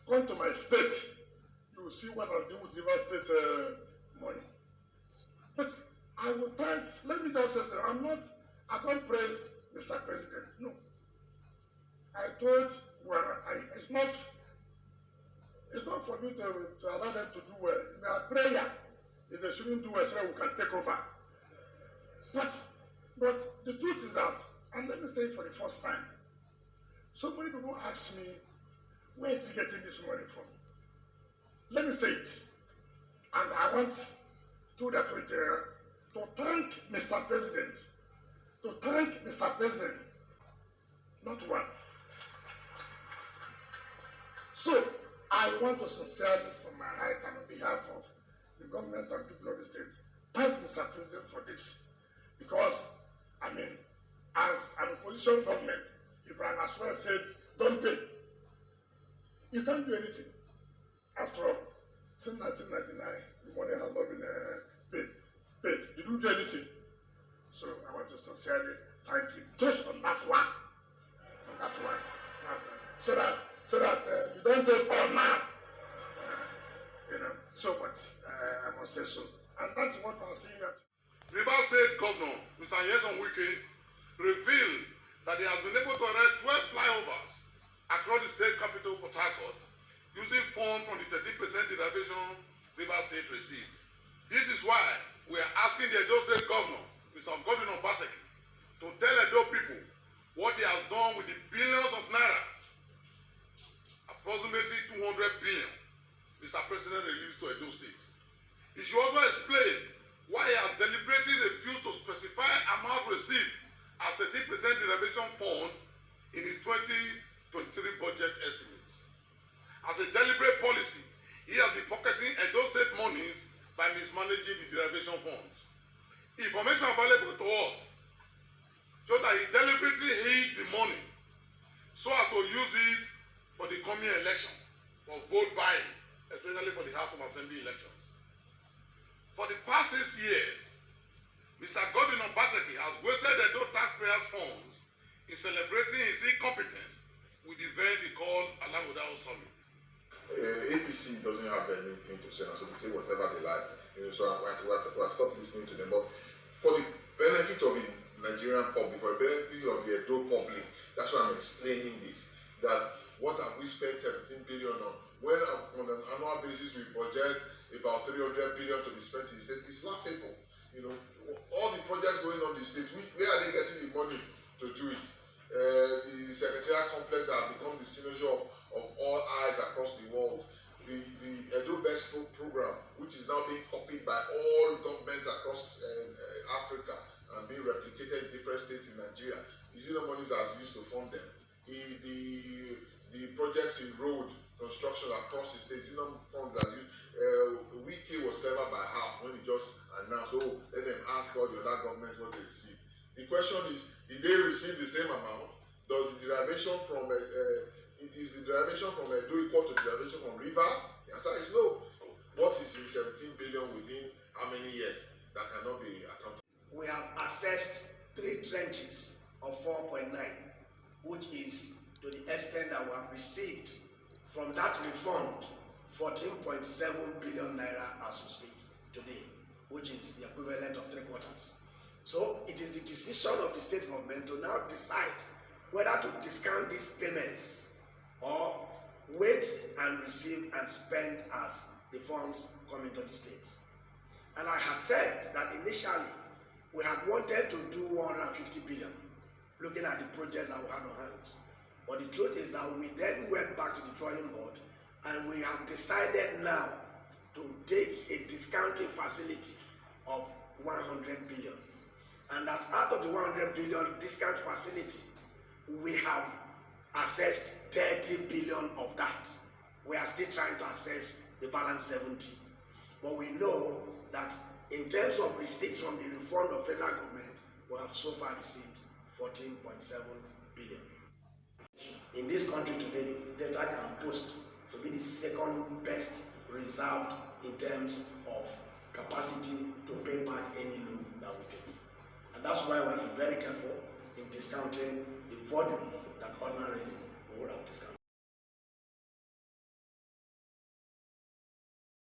come to my state, you will see what I'm doing with River State money. But I will thank, let me just say that I don't praise Mr. President. No. I told, it's not for me to allow them to do well. In our prayer, if they shouldn't do well, so we can take over. But the truth is that, and let me say it for the first time, so many people ask me, where is he getting this money from? Let me say it. And I want to that with to thank Mr. President. To thank Mr. President. Not one. So, I want to sincerely, from my heart and on behalf of the government and people of the state, thank Mr. President for this. Because, as an opposition government, if I as well said, don't pay, you can't do anything. After all, since 1999, the money has not been paid. You don't do anything. So I want to sincerely thank him just on that one. On that one. So that you don't take all now. But I must say so. And that's what we're seeing at. Rivers State Governor, Mr. Wike, revealed that they have been able to erect 12 flyovers across the state capital, Port Harcourt, using funds from the 13% derivation Rivers State received. This is why we are asking the Edo State Governor, Mr. Akwa-Ibom and Bayelsa, to tell Edo people what they have done with the billions of naira, approximately 200 billion, Mr. President released to Edo State. He should also explain why he has deliberately refused to specify amount received as 13% derivation fund in his 2023 budget estimates. As a deliberate policy, he has been pocketing Edo State monies by mismanaging the derivation funds. Information available to us shows that he deliberately hid the money so as to use it for the coming election, for vote buying, especially for the House of Assembly elections. For the past 6 years, Mr. Akwa-Ibom and Bayelsa has wasted Edo taxpayers' funds in celebrating his incompetence with the event he called Alagodao Summit. APC doesn't have anything to say, so they say whatever they like. So we have stopped listening to them. But for the benefit of the Nigerian public, for the benefit of the Edo public, that's why I'm explaining this. That what have we spent 17 billion on? When on an annual basis we budget about 300 billion to be spent in the state, it's laughable. All the projects going on in the state, where are they getting the money to do it? The secretariat complex has become the signature of all eyes across the world. The Edo Best program, which is now being copied by all governments across Africa and being replicated in different states in Nigeria, you see the monies as used to fund them. The projects in road construction across the states, funds that Wike was clever by half when he just announced, let them ask all the other governments what they received. The question is, did they receive the same amount? Does the derivation from is the derivation from Edo equal to the derivation from Rivers? The answer is no. What is in 17 billion within how many years? That cannot be accounted. We have assessed 3 trenches of 4.9, which is to the extent that we have received from that refund 14.7 billion naira as we speak today, which is the equivalent of 3/4. So it is the decision of the state government to now decide whether to discount these payments or wait and receive and spend as the funds come into the state. And I had said that initially we had wanted to do 150 billion, looking at the projects that we had on hand. But the truth is that we then went back to the drawing board and we have decided now to take a discounting facility of 100 billion. And that out of the 100 billion discount facility, we have assessed 30 billion of that. We are still trying to assess the balance 70. But we know that in terms of receipts from the refund of federal government, we have so far received 14.7 billion. In this country today, Delta can boast to be the second best reserved in terms of capacity to pay back any loan that we take. And that's why we have to be very careful in discounting the volume that ordinarily